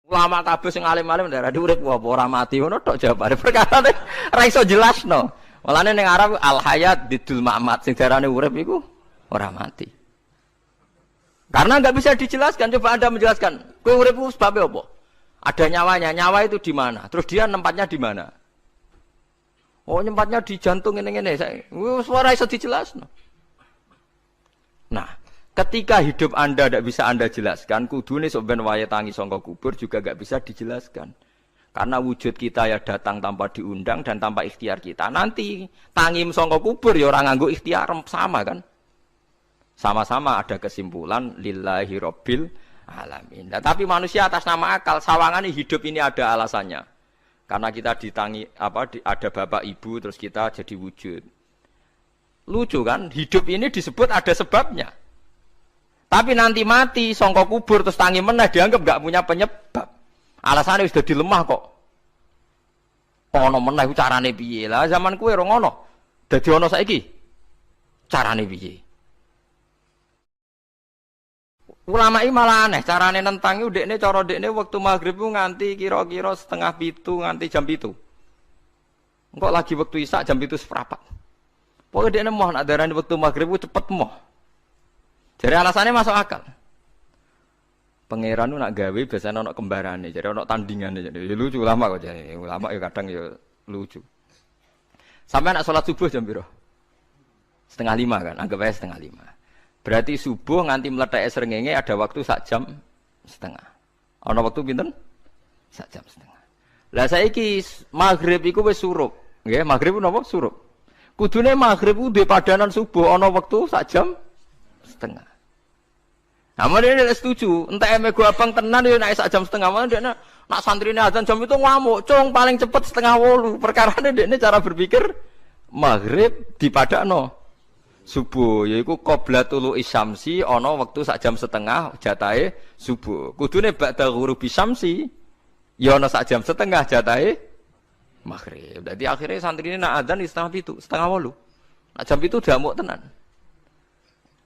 Ulama kabeh sing alim-alim ndak urip apa ora mati ngono tok jawabane perkarane ra iso jelasno. Mulane ning Arab al hayat bidul mamat sing darane urip iku ora mati. Karena enggak bisa dijelaskan, coba Anda menjelaskan. Kowe urip ku sebab apa? Ada nyawanya, nyawa itu di mana? Terus dia nempatnya di mana? Oh, nempatnya di jantung ngene-ngene. Suara iso dijelasno. Nah, ketika hidup Anda tidak bisa Anda jelaskan, kudune sok ben wayahe tangi sangka kubur juga enggak bisa dijelaskan. Karena wujud kita ya datang tanpa diundang dan tanpa ikhtiar kita. Nanti tangi sangka kubur ya ora nganggo ikhtiar sama kan? Sama-sama ada kesimpulan lillahi rabbil alamin. Nah, tapi manusia atas nama akal, sawangan hidup ini ada alasannya. Karena kita ditangi ada bapak ibu terus kita jadi wujud. Lucu kan? Hidup ini disebut ada sebabnya. Tapi nanti mati, sangka kubur terus tangi meneh dianggap enggak punya penyebab. Alasannya sudah dilemah kok. Ono meneh iku carane piye? Lah zaman kuwe ora ngono. Dadi ono saiki. Carane piye? Ulama ini malah aneh, carane nentang itu dekne cara dekne waktu maghrib itu nganti kira-kira 6:30 nganti jam 7. Engkau lagi waktu isya jam 7:15. Pokoknya dekne moh nak darani waktu maghrib itu cepet moh. Jadi alasannya masuk akal. Pangeran itu nak gawe biasanya ono kembarane, jadi ono tandingane. Jadi lucu ulama kok jadi. Ulama ya kadang ya lucu. Sampai nak sholat subuh jam piro? 4:30 kan, anggap aja 4:30. Berarti subuh nganti meletak srengenge ada waktu 1,5 jam. Ana waktu pinten? 1,5 jam. Lah saiki maghrib iku wis surup. Nggih, maghrib napa surup. Kudune maghrib ku duwe padanan subuh ana wektu 1,5 jam. Amun dene setuju, entek mego abang tenan yo nek 1,5 jam amun dene nak santrine azan jam itu ngamuk, cung paling cepet 7:30. Perkarane dene cara berpikir maghrib dipadakno subuh, yaiku qoblatul isyamsi ana wektu 1,5 jam jatahe subuh. Kudune ba'da ghurubi syamsi ya ana 1,5 jam jatahe maghrib. Dadi akhirnya santri ini nak adzan 7:30, 7:30. Nak jam itu damuk tenan.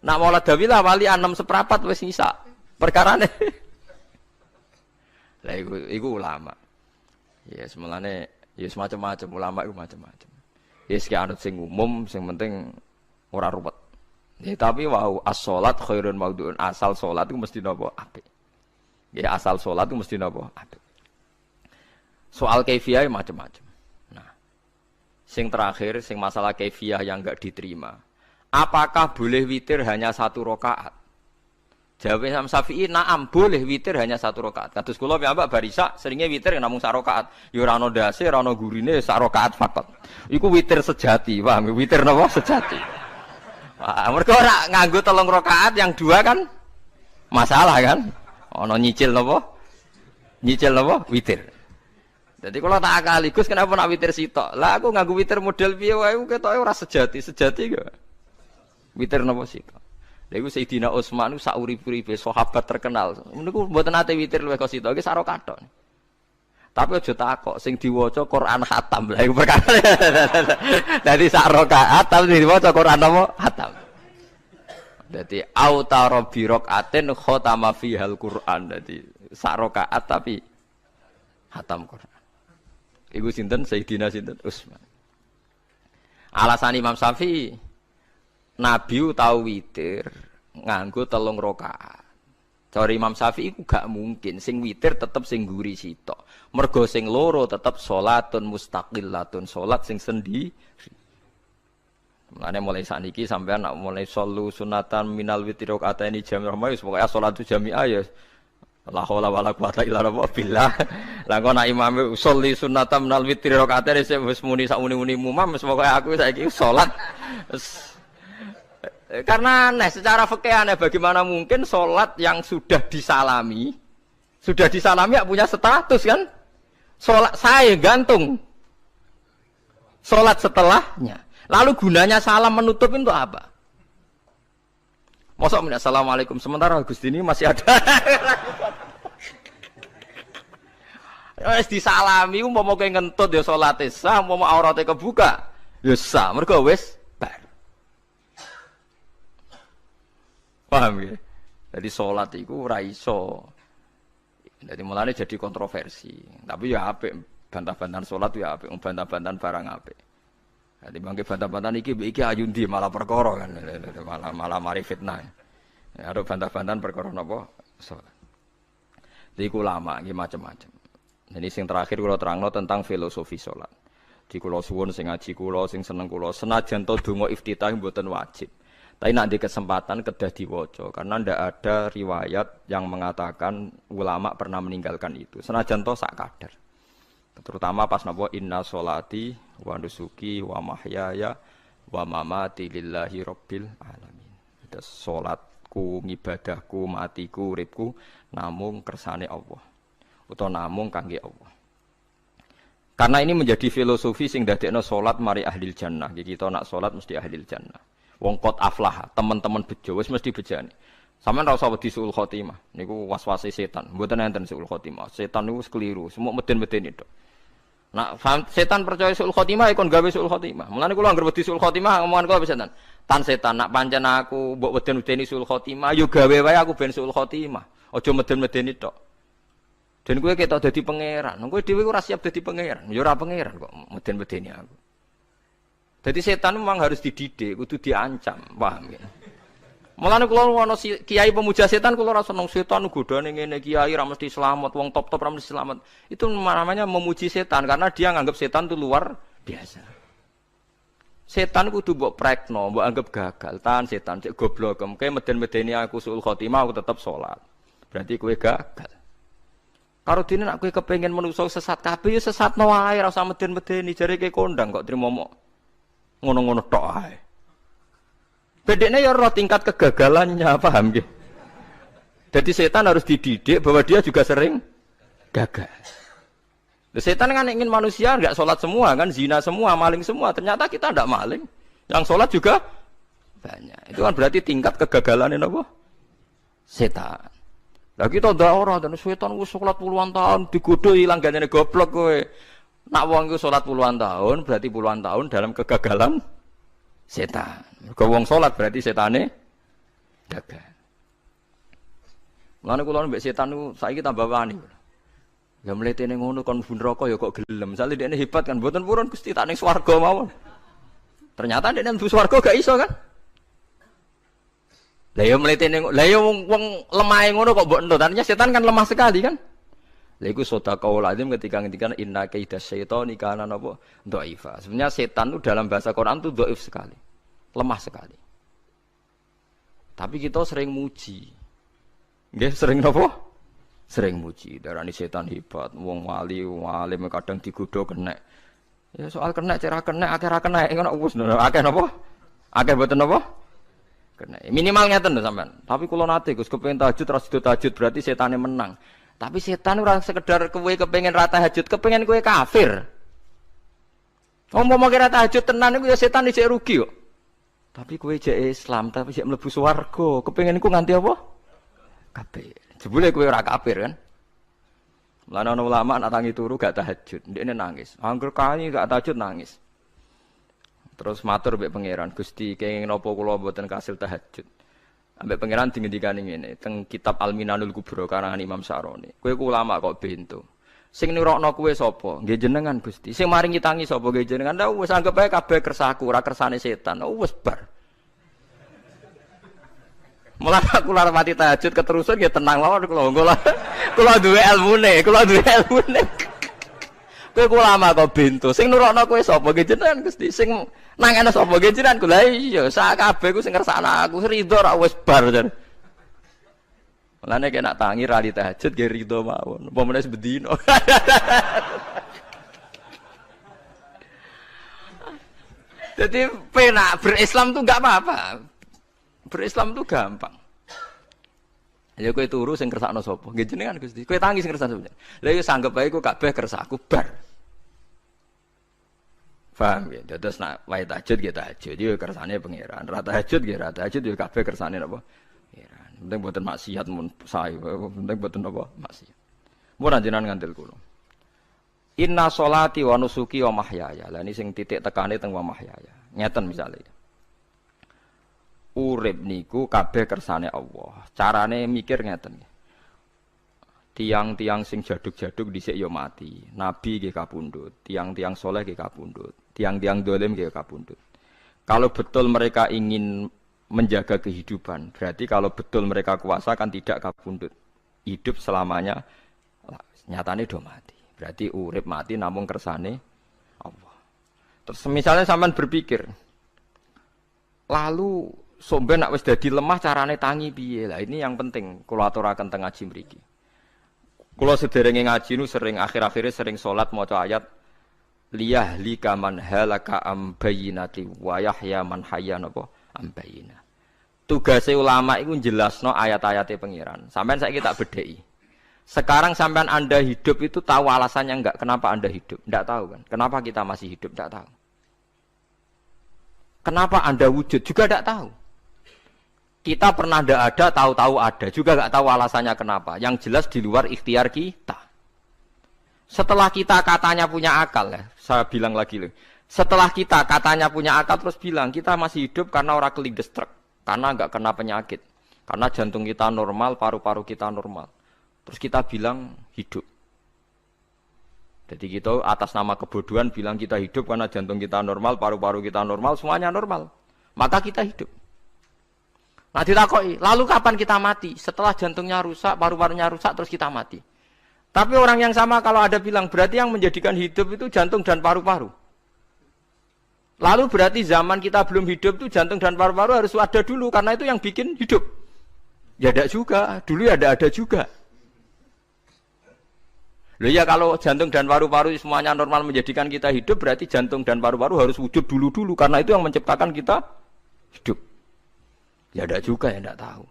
Nak maulad dawilah wali 6:15 wis isa. Perkarane. Lah iku ulama. Ya semulane ya semacam-macam ulama iku macam-macam. Ya sik anut sing umum, sing penting ora ruwet. Ya, tapi wau as-shalat khairun maudhu'un. Asal salat itu mesti napa? Apik. Ya asal salat itu mesti napa? Apik. Soal kaifiyah macam-macam. Nah, sing terakhir sing masalah kaifiyah yang enggak diterima. Apakah boleh witir hanya 1 rakaat? Jawab Imam Syafi'i, na'am boleh witir hanya 1 rakaat. Kados kula piyambak barisa seringe witir namung 1 rakaat. Ya ora ana ndase, ora ana gurine, 1 rakaat fakot. Iku witir sejati, paham? Witir napa? Sejati. Mereka ora nganggo 3 rakaat yang 2 kan masalah kan? Ono nyicil napa? Nyicil napa? Witir. Jadi kalau tak akaligus kenapa nak witir sitok? Lah aku nganggo witir model piye wae ketoke ora sejati. Sejati gak? Witir napa sitok? Lha iku Sayyidina Utsman ku sak urip-uripe sahabat terkenal. Niku mboten ate witir luwih kok sitok, iki sak rakaat tok. Tapi aja takok sing diwaca Quran khatam. Lah iku perkara. Dadi sak rakaat tapi diwaca Quran apa? Khatam. Dadi autara bi rakaatin khatama fihal Quran. Dadi sak rakaat tapi khatam Quran. Iku sinten Sayyidina sinten Utsman. Alasan Imam Syafi'i Nabi tau witir nganggo 3 rakaat. Cara Imam Syafi'i ku gak mungkin sing witir tetep sing guri sitok. Mergo sing loro tetep salatun mustaqillatun, salat sing sendiri. Mulane mulai sakniki sampean nak mulai solu sunatan minal witri rakaataini jami'ah wis pokoke salatu jami'ah ya la haula wala quwata illa billah. Lah kok nak imame sholli sunatan minal witri rakaataini wis muni sak muni-muni mumam wis pokoke aku saiki salat. Karena aneh, secara fikih aneh bagaimana mungkin sholat yang sudah disalami ya punya status kan? Sholat saya gantung. Sholat setelahnya. Lalu gunanya salam menutup itu apa? Masa assalamualaikum sementara Gusti ini masih ada. Wis disalami umpama kowe ngentut ya salate sah, umpama aurate kebuka ya sah. Mergo wis paham ya? Jadi sholat itu ora iso Jadi mulane jadi kontroversi. Tapi ya apik, bantah-bantahan salat ya apik, bantah-bantahan barang apik. Jadi bangke bantah-bantahan iki ayundi malah perkara kan, malah mari fitnah. Ya ada bantah-bantahan perkara napa? Salat. Jadi ulama iki macam-macam. Jadi sing terakhir kula terangno tentang filosofi salat. Di kula suwun sing ngaji kula sing seneng kula senajan to donga iftitah mboten wajib. Tapi nanti kesempatan kedah diwaca karena ndak ada riwayat yang mengatakan ulama pernah meninggalkan itu. Senajan to sak kadar. Terutama pas napa inna sholati wa nusuki wa mahyaya wa mamati lillahi rabbil alamin. Terus salatku, ngibadahku, matiku, uripku namung kersane Allah. Utawa namung kangge Allah. Karena ini menjadi filosofi sing dadekno salat mari ahlil jannah. Jadi kita nak salat mesti ahlil jannah. Wong qad aflah, teman-teman bejo wis mesti bejane. Sampeyan ora usah wedi suul khotimah. Niku waswase setan. Mboten enten suul khotimah. Setan niku keliru, semua meden-medeni tok. Nah, setan percaya suul khotimah ikon gawe suul khotimah. Mulane kula anggere wedi suul khotimah omongan kula setan. Tan setan nak pancen aku mbok weden-wedeni suul khotimah, yo gawe wae aku ben suul khotimah. Aja meden-medeni tok. Dan kowe ketok dadi pangeran. Kowe dhewe ora siap dadi pangeran. Ya ora pangeran kok meden-medeni aku. Jadi setan memang harus dididik, kudu diancam, paham ya? Mulane kula ana kiai pemuja setan kula ora seneng setan godane ngene kiai ra mesti selamat, wong top-top ra mesti selamat. Itu namanya memuji setan karena dia nganggap setan itu luar biasa. Setan kudu mbok prekno, mbok anggap gagal, tan setan cek goblok, kowe meden-medeni aku suul khotimah aku tetep salat. Berarti kowe gagal. Karo dene nek kowe kepengin menungso sesat kabeh ya sesatno wae ora usah meden-medeni jare kowe kondang kok trimo mok ngono-ngono tok ae. Bedekne ya roh tingkat kegagalannya, paham nggih? Jadi setan harus dididik bahwa dia juga sering gagal. Setan kan ingin manusia enggak sholat semua kan, zina semua, maling semua. Ternyata kita enggak maling. Yang sholat juga banyak. Itu kan berarti tingkat kegagalannya apa? Setan. Lah kita ndak ora dan setan wis sholat puluhan tahun digodho ilang gandene goblok kowe. Nak wong iku salat puluhan tahun berarti puluhan tahun dalam kegagalan setan. Mergo wong salat berarti setane gagal. Mulane kula mbek setan niku saiki tambah wani. Ya mletene ngono kon mlebu neraka ya kok gelem. Misale dekne hebat kan mboten purun Gusti tak ning swarga mawon. Ternyata dekne mlebu swarga gak iso kan? Lah ya mletene lah ya wong lemah ngono kok mbok entuk. Tadinya setan kan lemah sekali kan? Lha iku sedekahul azim ketika ngendikan inna kaidas syaitani kana napa dhaifa. Sebenarnya setan itu dalam bahasa Quran itu dhaif sekali. Lemah sekali. Tapi kita sering muji. Nggih sering napa? Sering muji. Darani setan hebat, wong wali, wong alim kadang digodho kena. Ya soal kena cara kena akeh ra kena ngono wis akeh napa? Akeh mboten napa? Kena. Minimal ngeten lho sampean. Tapi kula nate Gus kepengin tahajud terus tahajud berarti setane menang. Tapi setan ora sekedar kowe kepengin ra tahajud, kepengin kowe kafir. Umpama kira tahajud tenan iku ya setan isih rugi kok. Tapi kowe jek Islam, tapi jek mlebu swarga, kepengin iku nganti apa? Kafir. Jebule kowe ora kafir kan? Lan ana ulama nak tangi turu gak tahajud, ndekne nangis. Angger kali gak tahajud nangis. Terus matur mbek pangeran, Gusti kenging napa kula mboten kasil tahajud. Ambek pangeran dingendikane ngene, teng kitab Al-Minanul Kubra karangan Imam Syaroni. Kowe ku ulama kok bento. Sing nirokno kowe sapa? Nggih jenengan Gusti. Sing maringi tangi sapa? Nggih jenengan. Lah wis anggap ae kabeh kersaku, ora kersane setan. Wis bar. Mulane kula mati tahajud keterusan nggih tenang mawon kula. Kula duwe ilmune, Kowe ku ulama kok bento. Sing nirokno kowe sapa? Nggih jenengan Gusti. Sing nang ana sapa nggih jenengan kula iya sak kabeh ku sing ngersakno aku ridho ra wis bar jan. Mulane kena tangi ra di tahajud nggih ridho mawon. Apa meneh sebedino. Jadi penak berislam tuh enggak apa-apa. Berislam tuh gampang. Ya kowe turu sing kersakno sapa? Nggih jenengan Gusti. Kowe tangi sing kersakno sapa? Lah ya sanggep ae ku kabeh kersaku bar. Paham ya? Terus nak wae tahajud ya tahajud yo kersane pangeran. Ra tahajud ya ra tahajud yo kabeh kersane napa? Pangeran. Penting mboten maksiat mun sae. Penting mboten napa? Maksiat. Mun jenengan ngandel kula. Inna sholati wa nusuki wa mahyaya. Lah ini sing titik tekane teng wa mahyaya. Ngeten misale. Urip niku kabeh kersane Allah. Carane mikir ngeten. tiang-tiang sing jaduk-jaduk dhisik ya mati. Nabi nggih kapundhut, tiang-tiang soleh nggih kapundhut, tiang-tiang dolim nggih kapundhut. Kalau betul mereka ingin menjaga kehidupan, berarti kalau betul mereka kuasa kan tidak kapundhut. Hidup selamanya nyatane do mati. Berarti urip mati namung kersane Allah. Terus misalnya sampean berpikir, lalu somben nak wis dadi lemah carane tangi piye? Lah ini yang penting kula aturaken teng ngaji mriki. Kula sederenge ngaji nu sering akhir-akhire sering salat maca ayat liyahlika man halaka am bayyinati wa yahya man hayya napa am bayyinah. Tugase ulama iku jelasno ayat-ayate pangeran. Sampeyan saiki tak bedheki. Sekarang sampean Anda hidup itu tahu alasannya enggak? Kenapa Anda hidup? Enggak tahu kan? Kenapa kita masih hidup? Enggak tahu. Kenapa Anda wujud? Juga enggak tahu. Kita pernah enggak ada, tahu-tahu ada. Juga enggak tahu alasannya kenapa. Yang jelas di luar ikhtiar kita. Setelah kita katanya punya akal ya, saya bilang lagi loh. Setelah kita katanya punya akal terus bilang kita masih hidup karena orang kelindes truk, karena enggak kena penyakit, karena jantung kita normal, paru-paru kita normal. Terus kita bilang hidup. Jadi kita atas nama kebodohan bilang kita hidup karena jantung kita normal, paru-paru kita normal, semuanya normal. Maka kita hidup. Nah ditakoki, lalu kapan kita mati? Setelah jantungnya rusak, paru-parunya rusak, terus kita mati. Tapi orang yang sama kalau ada bilang, berarti yang menjadikan hidup itu jantung dan paru-paru. Lalu berarti zaman kita belum hidup itu jantung dan paru-paru harus ada dulu, karena itu yang bikin hidup. Ya ada juga, dulu ya ada juga. Loh ya kalau jantung dan paru-paru semuanya normal menjadikan kita hidup, berarti jantung dan paru-paru harus wujud dulu-dulu, karena itu yang menciptakan kita hidup. Ya ada juga, ya tidak tahu.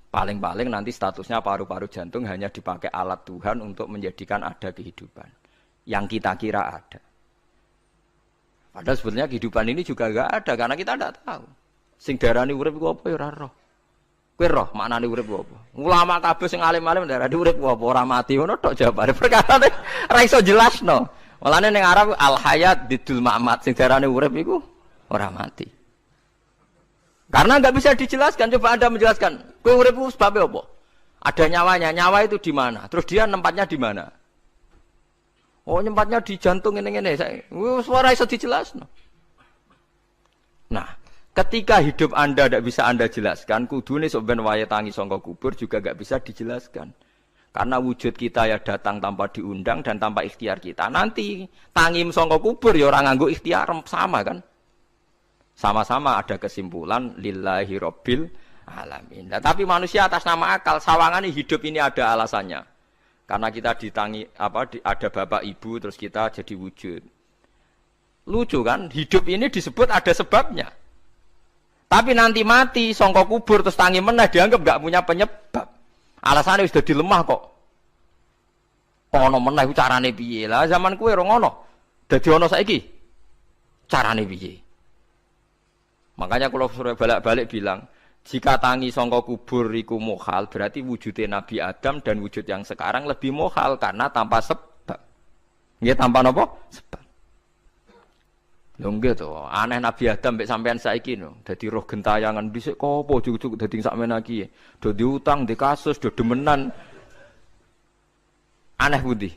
Paling-paling nanti statusnya paru-paru jantung hanya dipakai alat Tuhan untuk menjadikan ada kehidupan. Yang kita kira ada. Padahal sebenarnya kehidupan ini juga enggak ada, karena kita tidak tahu. Sing darani urip iku apa ya ora roh. Kowe roh maknane urip apa? Ulama kabeh sing alim-alim darani urip apa ora mati ngono tok jawabane. Perkarane ora iso jelasno. Mulane ning Arab al hayat bidul ma'mat sing darani urip iku ora mati. Karena enggak bisa dijelaskan, coba Anda menjelaskan. Kowe urip ku sebabnya apa? Ada nyawanya, nyawa itu di mana? Terus dia nempatnya di mana? Oh, nyempatnya di jantung ngene-ngene. Suara iso dijelasno. Nah, ketika hidup Anda tidak bisa Anda jelaskan, kudune sok ben wayahe tangi saka kubur juga enggak bisa dijelaskan. Karena wujud kita ya datang tanpa diundang dan tanpa ikhtiar kita. Nanti tangi saka kubur ya ora nganggo ikhtiar sama kan? Sama-sama ada kesimpulan lillahi rabbil alamin. Nah, tapi manusia atas nama akal sawangane hidup ini ada alasannya. Karena kita ditangi ada bapak ibu terus kita jadi wujud. Lucu kan? Hidup ini disebut ada sebabnya. Tapi nanti mati sangka kubur terus tangi meneh dianggap enggak punya penyebab. Alasannya sudah dilemah kok. Ono meneh ku carane piye? Lah zaman kuwe ora ngono. Dadi ono saiki. Carane piye? Makanya kalau suruh balik-balik bilang, jika tangi sangka kubur iku mukhal, berarti wujudnya Nabi Adam dan wujud yang sekarang lebih mukhal karena tanpa sebab. Nggih tanpa napa? Sebab. Lho nggih to, aneh Nabi Adam mek sampean saiki no, dadi roh gentayangan dhisik kok apa juk-juk dadi sakmene iki. Do diutang, di kasus, do demenan. Aneh pundi?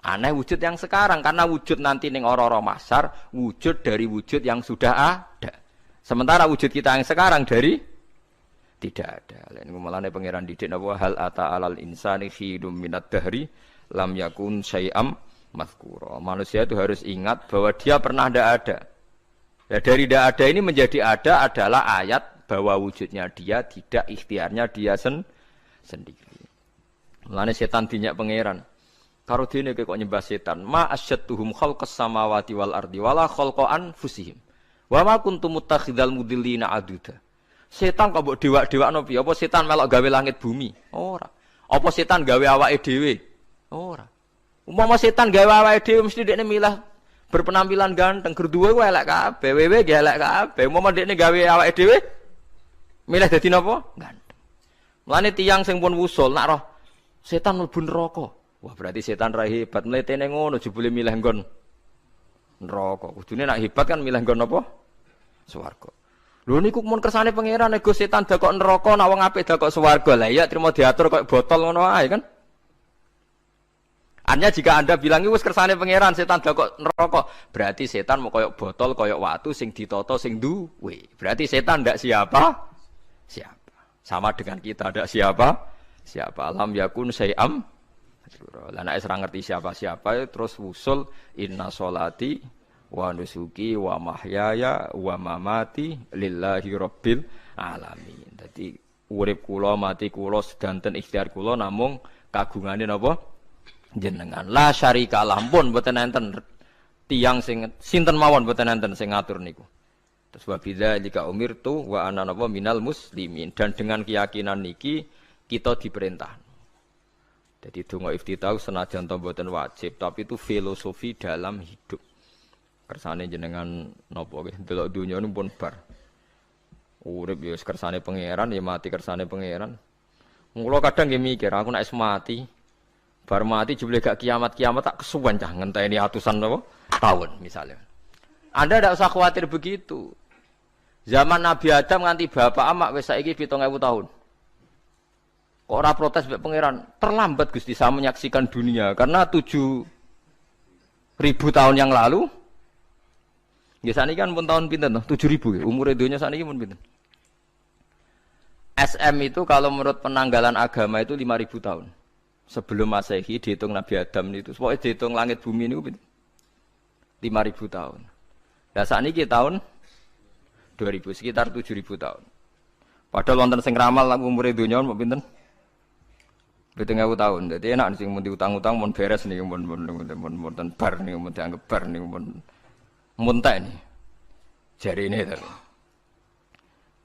Aneh wujud yang sekarang karena wujud nanti ning ora-ora mahsyar, wujud dari wujud yang sudah ada. Sementara wujud kita yang sekarang dari tidak ada. Lain mulane pangeran didik napa hal ata alal insani khidum minad dahri lam yakun syai'am mazkura. Manusia itu harus ingat bahwa dia pernah tidak ada. Ya, dari tidak ada ini menjadi ada adalah ayat bahwa wujudnya dia tidak ikhtiarnya dia sendiri. Mulane setan dinyak pangeran. Karo dene kok nyembah setan. Ma asyattuhum khalqas samawati wal ardi wala khalqa anfusihim. Wa ma kuntum muttakhidal mudillina aduda. Setan kok mbok dewak-dewakno piye? Apa setan melok gawe langit bumi? Ora. Apa setan gawe awake dhewe? Ora. Umpama setan gawe awake dhewe mesti dekne milah berpenampilan ganteng, gerduwe ku elek kabeh, wewe ge elek kabeh. Umpama dekne gawe awake dhewe milah dadi napa? Ganteng. Mulane tiyang sing pun wusul nak roh setan mlebu neraka. Wah, berarti setan ra hebat mletene ngono jebule milah nggon neraka. Kudune nak hebat kan milah nggon apa? Swarga. Lho niku mun kersane pangeran nego setan dakok neraka nek wong apik dakok swarga. Lah iya trimo diatur kok botol ngono ae kan. Artinya jika Anda bilang wis kersane pangeran setan dakok neraka, berarti setan mau koyok botol, koyok watu sing ditata sing duwe. Berarti setan ndak siapa? Siapa. Sama dengan kita ndak siapa? Siapa. Alam yakun sayam. Lah nek ora ngerti siapa-siapa terus usul inna sholati wa nusuki wa mahyaya wa mamati lillahi rabbil alamin. Dadi urip kula mati kula sedanten ikhtiar kula namung kagungane napa jenengan. La syarika lah pun mboten enten tiyang sing sinten mawon mboten enten sing ngatur niku. Terus wa bidzalika umirtu wa ana napa minal muslimin, dan dengan keyakinan niki kita diperintah. Jadi donga iftitah senajan to mboten wajib, tapi itu filosofi dalam hidup. Kersane jenengan napa nggih delok donya niku pun bar. Urip ya kersane pangeran ya mati kersane pangeran. Mula kadang nggih mikir aku nek mati bar mati jebule gak kiamat-kiamat tak kesuwen cah ngenteni atusan napa tahun misalnya. Anda tidak usah khawatir begitu. Zaman Nabi Adam nganti bapak amak wis saiki 7.000 tahun. Kok ora protes mbek pangeran? Terlambat Gusti saya menyaksikan dunia karena 7.000 tahun yang lalu. Ya saniki kan pun tahun pinten toh? 7.000 ya. Umur dunia saniki pun pinten? SM itu kalau menurut penanggalan agama itu 5.000 tahun. Sebelum Masehi dihitung Nabi Adam itu. Pokoknya dihitung langit bumi ini 5.000 tahun. Lah saniki tahun 2000 sekitar 7.000 tahun. Padahal wonten sing ramal umur dunia mau pinten? 7.000 tahun. Jadi enak sing mun diutang-utang mun beres nih mun bar nih mun dianggap bar nih mun tak nih. Jari ini to.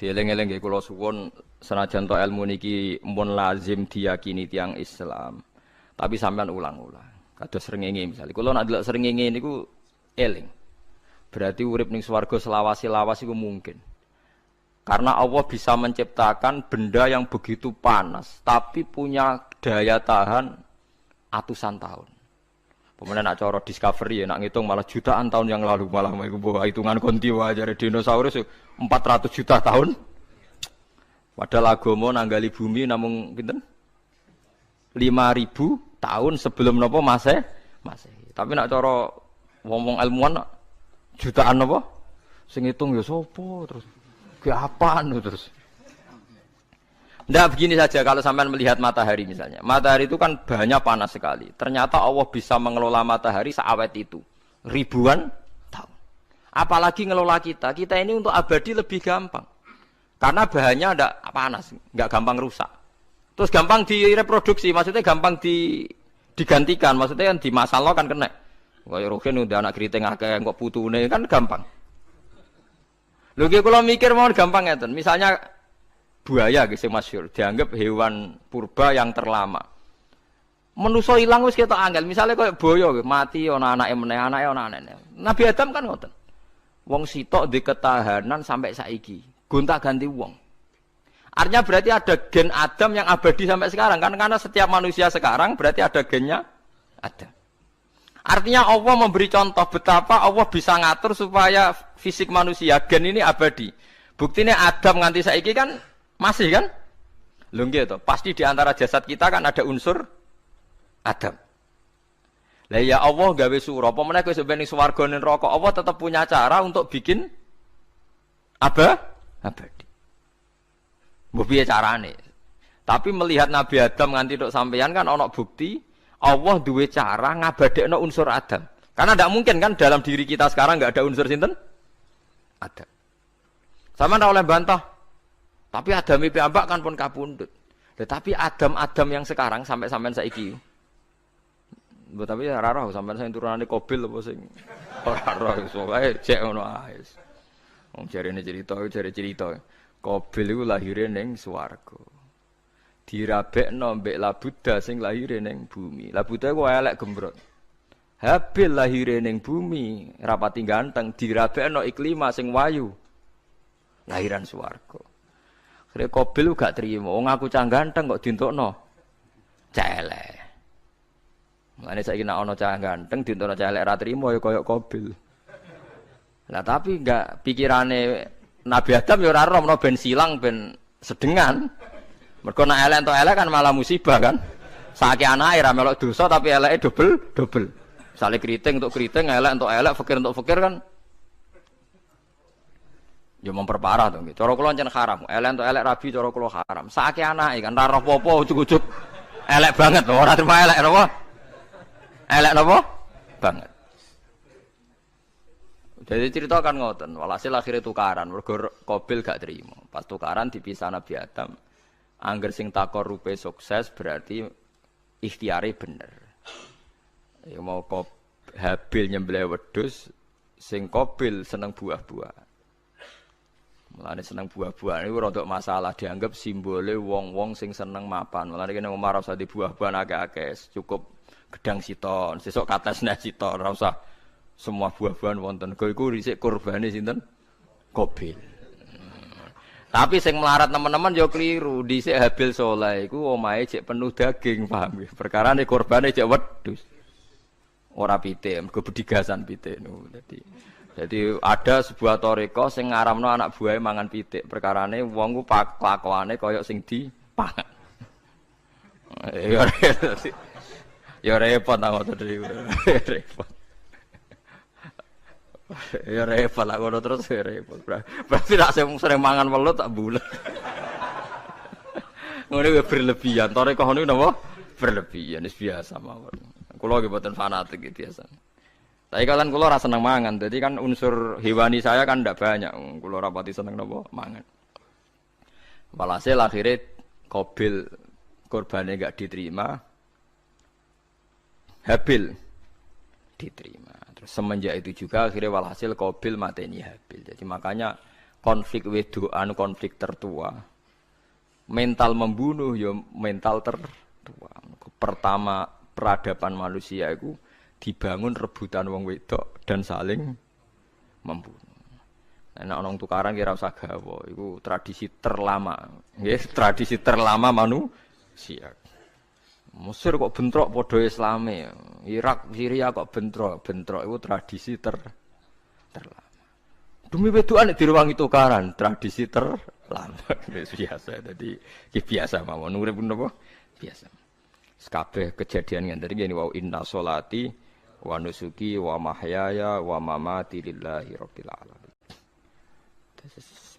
Dieling-eling nggih kula suwun senajan to ilmu niki mun lazim diyakini tiyang Islam. Tapi sampean ulang-ulang. Kados srengenge misalnya. Kula nek delok srengenge niku eling. Berarti urip ning swarga selawasi-lawas iku mungkin. Karena Allah bisa menciptakan benda yang begitu panas, tapi punya daya tahan atusan tahun. Pemenang nak cara discovery ya, nak ngitung malah jutaan tahun yang lalu, malah bawa hitungan konti wajar dinosaurus 400 juta tahun. Padahal agama nanggali bumi namung pinten? 5.000 tahun sebelum napa Masehi. Tapi nak cara ngomong ilmuwan jutaan napa? Sing ngitung ya sapa terus? Ke apaan terus? Nggak begini saja kalau sampai melihat matahari misalnya. Matahari itu kan banyak panas sekali. Ternyata Allah bisa mengelola matahari seawet itu. Ribuan tahun. Apalagi ngelola kita. Kita ini untuk abadi lebih gampang. Karena bahannya ada panas. Nggak gampang rusak. Terus gampang direproduksi. Maksudnya gampang digantikan. Maksudnya kan di masa lalu kan kena. Kayak Rogen udah anak keriting akeh kok putune kan gampang. Lho kalau mikir mau gampang ngeten. Misalnya buaya sing masyhur dianggap hewan purba yang terlama. Manusa ilang wis ketok angel. Misale koyo boyo mati ana anake meneh, anake ana anene. Nabi Adam kan ngoten. Wong sitok di ketahanan sampai saiki. Gonta-ganti wong. Artinya berarti ada gen Adam yang abadi sampai sekarang kan, karena setiap manusia sekarang berarti ada gennya Adam. Artinya Allah memberi contoh betapa Allah bisa ngatur supaya fisik manusia gen ini abadi. Buktinya Adam nganti saiki kan masih kan? Lho nggih to, pasti di antara jasad kita kan ada unsur Adam. Lah ya Allah gawe sura, apa meneh kowe sampeyan ning swarga ning neraka, Allah tetap punya cara untuk bikin abadi. Mbok piye carane? Tapi melihat Nabi Adam nganti tok sampeyan kan ana bukti Allah duwe cara ngabadekno unsur Adam. Karena tidak mungkin kan dalam diri kita sekarang enggak ada unsur sinten? Adam. Sama ndak oleh bantah. Tapi Adam piyambak kan pun kapundhut. Tetapi Adam yang sekarang sampai sampean saiki. Mbok tapi ora roh sampean sing turunane Qabil apa sing ora roh iso wae cek ngono ae. Wong jarene cerita. Qabil iku lahire ning swarga. Dirabekno mbek Labuda sing lahire ning bumi. Labuda ku elek gembrot. Habil lahire ning bumi, rapati ganteng, dirabekno Iklima sing wayu. Lahiran swarga. Sire Qabil gak trimo, wong aku cah ganteng kok dientukno celek. Mulane saiki nek ana cah ganteng dientukno celek ra trimo ya kaya Qabil. Lah tapi enggak pikirane Nabi Adam ya ora roh ben silang ben sedengan. Mergo nek elek entuk elek kan malah musibah kan. Saiki anake ra melok dosa tapi eleke dobel. Misale kriting untuk kriting, elek untuk elek, fakir untuk fakir kan ya memperparah to nggih. Cara kula ncen haram. Elek untuk elek rabi cara kula haram. Saiki anake kan ra roh apa-apa ujug-ujug elek banget lho, ora terima elek napa? Elek napa? Banget. Jadi cerita kan ngoten, walhasil akhirnya tukaran, mergo Qabil gak terima. Pas tukaran dipisah Nabi Adam. Angger sing takor rupe sukses berarti ikhtiare bener. Ya mau Habil nyembelih wedhus, sing Qabil seneng buah-buah. Mulane seneng buah-buah niku rada masalah dianggap simbole wong-wong sing seneng mapan. Mulane kene Umar usah di buah-buahan akeh-akeh, cukup gedang siton, sesuk katesne siton, ora usah semua buah-buahan wonten. Iku dhisik kurbane sinten? Qabil. Tapi sing melarat teman-teman yo keliru. Dhisik Habil saleh iku omahe cek penuh daging, paham nggih. Perkarane kurbane cek wedhus. Ora pitik, mergo bedigasan pitik niku. Jadi ada sebuah toriko sing ngaramno anak buahe mangan pitik. Perkarane wong ku kelakuane kaya sing dipangan. Ya repot ta ngoten iki. Repot. Ya repot lah ngono terus ya repot. Berarti nek sering mangan welut tak bulet. Ngono ya berlebihan. Toreko niku napa? Berlebihan wis biasa mawon. Kula nggih mboten fanatik iki biasa. Tapi kalian kula ora seneng mangan. Jadi kan unsur hewani saya kan ndak banyak. Kula ora pati seneng napa mangan. Walhasil akhirnya Qabil korbannya enggak diterima. Habil diterima. Terus semenjak itu juga akhirnya walhasil Qabil mateni Habil. Jadi makanya konflik wedoan konflik tertua. Mental membunuh ya mental tertua. Pertama peradaban manusia itu dibangun rebutan wong wedok dan saling membunuh. Nek ana tukaran kira usah gawa, iku tradisi terlama. Nggih, tradisi terlama manusia. Mesir kok bentrok padha Islame. Irak, Syria kok bentrok iku tradisi terlama. Demi wedokan nek direwangi tukaran, tradisi terlama. Biasa. Dadi iki biasa mawon urip napa? Biasa. Kabeh kejadian ngene iki wa inna sholati wa nusuki wa mahyaya wa mamati lillahi rabbil alamin.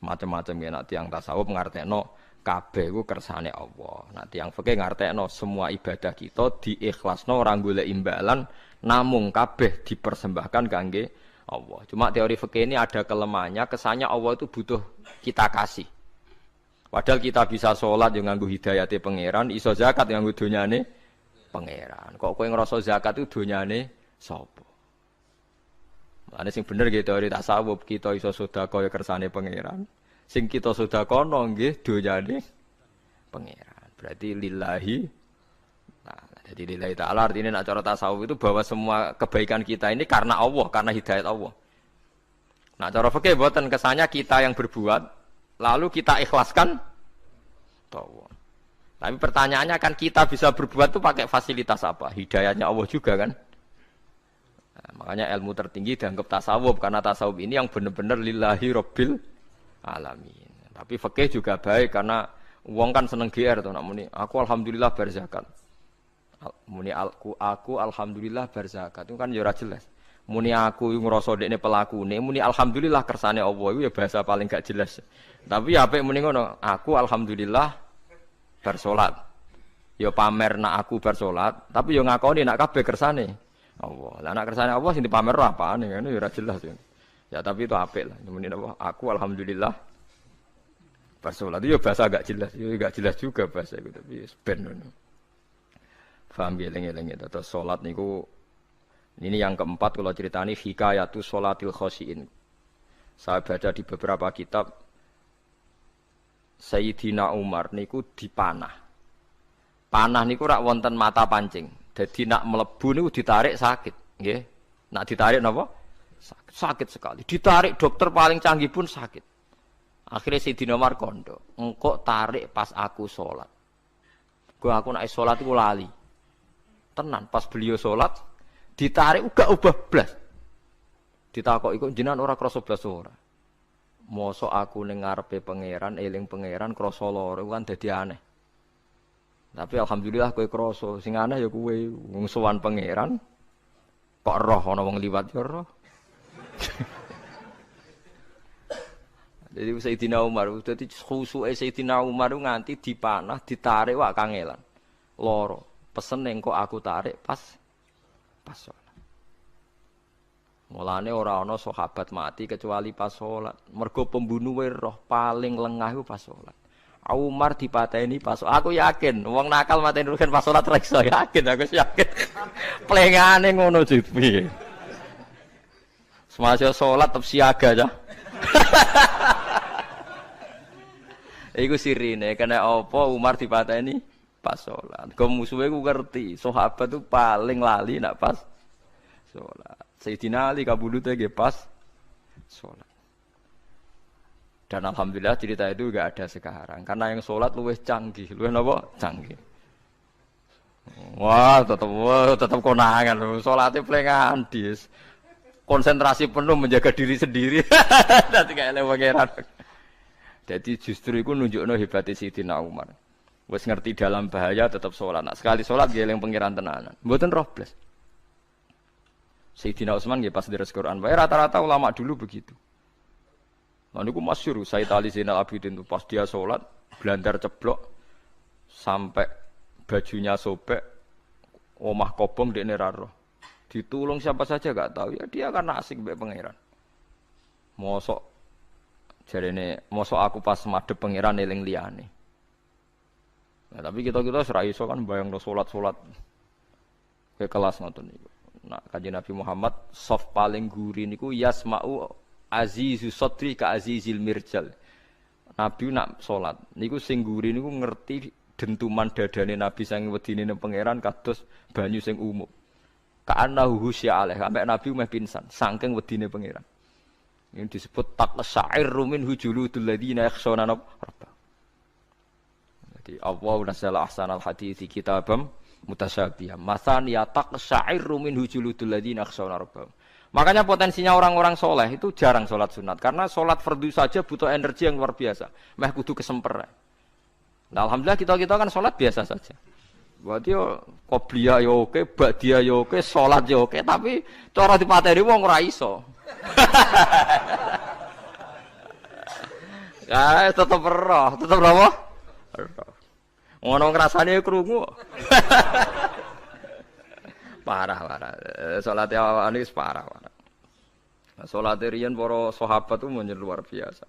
Macam-macam ya nek tiyang tasawuf ngartekno kabeh iku kersane Allah. Nek tiyang fikih ngartekno semua ibadah kita diikhlasno ora golek imbalan namung kabeh dipersembahkan kangge Allah. Cuma teori fikih ini ada kelemahannya, kesannya Allah itu butuh kita kasih. Padahal kita bisa sholat yang nganggo hidayate pangeran, iso zakat yang nganggo donyane pangeran. Kok kowe ngrasa zakat itu donyane sapa? Mane sing bener nggih teori tasawuf, kita iso sedekah ya kersane pangeran. Sing kita sedekahno nggih donyane pangeran. Berarti lillahi. Nah, jadi lillahi ta'ala artinya nek cara tasawuf itu bahwa semua kebaikan kita ini karena Allah, karena hidayat Allah. Nah, cara fikih mboten kesannya kita yang berbuat lalu kita ikhlaskan Allah. Tapi pertanyaannya kan kita bisa berbuat itu pakai fasilitas apa? Hidayahnya Allah juga kan? Nah, makanya ilmu tertinggi dianggap tasawuf karena tasawuf ini yang benar-benar lillahi rabbil alamin. Tapi fikih juga baik karena wong kan seneng GR to nak muni aku alhamdulillah bar zakat. Muni aku alhamdulillah bar zakat itu kan ya ora jelas. Muni aku ngrasa dekne pelakune, muni alhamdulillah kersane Allah iku ya bahasa paling gak jelas. Tapi apik muni ngono, aku alhamdulillah bar salat. Ya pamer nak aku bar salat, tapi ya ngakoni nak kabeh kersane Allah. Lah nak kersane Allah sing dipamer apane ngene ya ora jelas ya. Ya tapi itu apik lah. Muni apa? Aku alhamdulillah bar salat itu ya bahasa gak jelas, ya gak jelas juga bahasa itu tapi ben ngono. Paham geleng-geleng itu terus salat niku ini yang keempat kalau ceritani hikayatu sholatil khosyin. Saya baca di beberapa kitab Sayyidina Umar niku dipanah. Panah niku rak wonten mata pancing. Jadi nak mlebu niku ditarik sakit, nggih. Nak ditarik napa? Sakit sekali. Ditarik dokter paling canggih pun sakit. Akhirnya Sayyidina Umar kondo, engkau tarik pas aku sholat. Gua aku nak sholat iku lali. Tenan pas beliau sholat ditarik uga ubah blas. Ditakoki kok jenengan ora krasa blas ora. mosok aku ning ngarepe pangeran, eling pangeran krasa lara kan dadi aneh. Tapi alhamdulillah kowe krasa, sing aneh ya kowe wong sowan pangeran kok roh ana wong liwat ya roh. Jadi Sayyidina Umar, dadi khusuke Sayyidina Umar nganti dipanah, ditarik wak kangelan. Loro, pesen engko aku tarik pas salat. Mulane ora ana sahabat mati kecuali pas salat. Mergo pembunuhe roh paling lengah iku pas salat. Umar dipateni pas aku yakin wong nakal mateni rugen pas salat reksa yakin aku yakin. Plengane ngono piye. Semasa salat tetep siaga aja. Iku sirine kena apa Umar dipateni pas salat. Kok musuhe ku ngerti, sahabat tuh paling lali nak pas salat. Sayyidina Ali kabudute nggih pas salat. Dan alhamdulillah cerita itu enggak ada sekarang karena yang salat luwih canggih, luwih napa? Canggih. Wah, tetep konangan lho. Salate plengan dis. Konsentrasi penuh menjaga diri sendiri. Dadi kaya pangeran. Jadi justru itu nunjukno hebatnya Sayyidina Umar. Wes ngerti dalam bahaya tetap sholat. Nah, sekali sholat dia yang pangeran tenanan. Mboten roh blas. Sayyidina Utsman nggih pas deres Quran. Wae rata-rata ulama dulu begitu. Nah niku masyhur Sayyid Ali Zainal Abidin itu pas dia sholat blandar ceblok sampai bajunya sobek, omah kobong dekne ra roh. Ditulung siapa saja enggak tahu ya dia karena asik mbek pangeran. Mosok jarene mosok aku pas madhep pangeran eling liyane. Nah, tapi kita ora iso kan bayangno salat-salat ke kelas ngoten niku. Nah, Kanjeng Nabi Muhammad soft paling guri niku yasma'u azizu sadri ka azizil mirjal. Nabi nak salat niku sing guri niku ngerti dentuman dadane Nabi sang wedine nang pangeran kados banyu sing umum. Ka'annahu husya alaih, sampai Nabi meh pingsan saking wedine pangeran. Ini disebut taqsa'irru min hujuludul ladzina yakhshawna rabbahum. Jadi Allah nazzala ahsanal hadithi kitabam mutasyabihan. Matsan ya taqsa'irru min hujuludul ladzina yakhshawna rabbahum. Makanya potensinya orang-orang soleh itu jarang sholat sunat karena sholat fardu saja butuh energi yang luar biasa. Meh kudu kesemper. Nah, alhamdulillah kita kan sholat biasa saja. Berarti yo qobliyah yo oke, ba'diyah yo oke, sholat yo oke, tapi cara dipateni wong ora iso. Ya, tetep apa? Ngono ngrasane krungu. Parah. Salat awake wis parah. Salat riyen para sahabat itu luar biasa.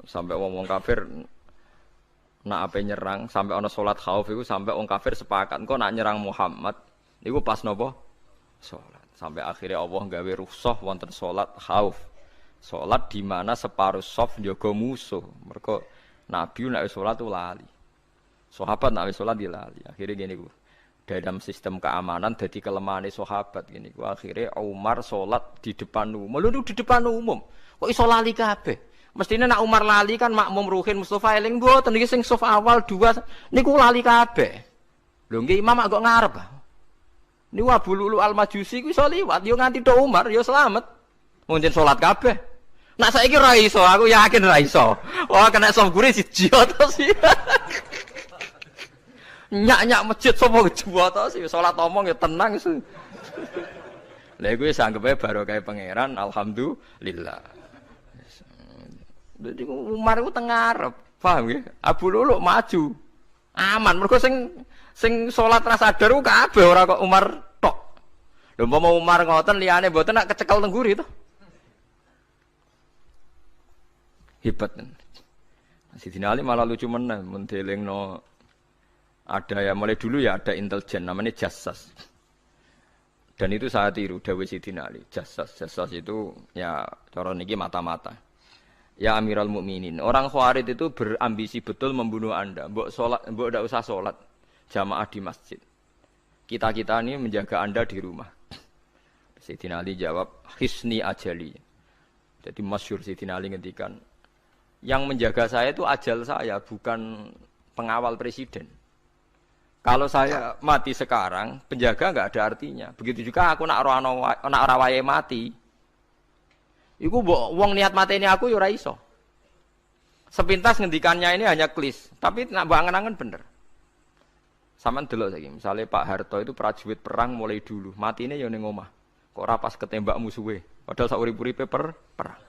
Sampai wong kafir nak ape nyerang, sampai ana salat khauf iku sampai wong kafir sepakat engko nak nyerang Muhammad niku pas napa? Salat. Sampai akhirnya Allah gawe rukhsah wonten salat khauf. Salat di mana separuh saf njaga musuh. Mergo Nabi nek salat tu lali. Sahabat nek salat dia lali. Akhirnya gini ku. Dalam sistem keamanan dadi kelemahane sahabat gini ku. Akhirnya Umar salat di depan umum. Lho di depan umum. Kok iso lali kabeh? Mestine nak Umar lali kan makmum Ruhin Mustofa eling mboten iki sing saf awal 2 niku lali kabeh. Lho nggih imam kok ngarep. Niku Abu Lulu Al-Majusi ku iso liwat yo nganti tok Umar yo slamet. Mungkin salat kabeh. Nak saiki ora iso, aku yakin ora iso. Oh kena saf gure siji to sih. Nyak masjid sapa kejuwa to sih salat omong ya tenang sih. Lha iku wis anggepe barokah pangeran alhamdulillah. Jadi Umar itu tengah Arab, paham ya? Abu Lulu maju, aman. Mereka sing sholat rasa sadar itu kabeh ora kok Umar tok. Lha mau Umar ngoten liyane mboten nak kecekel tengguri itu. Hebat kan. Sayyidina Ali malah lucu meneh mendelingno ada ya mulai dulu ya ada intelijen namanya Jassas. Dan itu saya tiru dawuh Sayyidina Ali. Jassas itu ya cara niki mata-mata. Ya Amirul Mukminin, orang Khawarij itu berambisi betul membunuh Anda. Mbok ndak usah salat jamaah di masjid. Kita ini menjaga Anda di rumah. Sayyidina Ali jawab, "Hisni ajali." Jadi masyhur Sayyidina Ali ngendikan, yang menjaga saya itu ajal saya, bukan pengawal presiden. Kalau saya mati sekarang, penjaga enggak ada artinya. Begitu juga aku nak ora wayahe mati. Iku mbok wong niat mateni aku ya ora iso. Sepintas ngendikannya ini hanya klis, tapi nak mbok angen-angen bener. Saman delok saiki, misale Pak Harto itu prajurit perang mulai dulu, matine ya ning omah. Kok ora pas ketembak musuhe, padahal sak urip-uripe perang.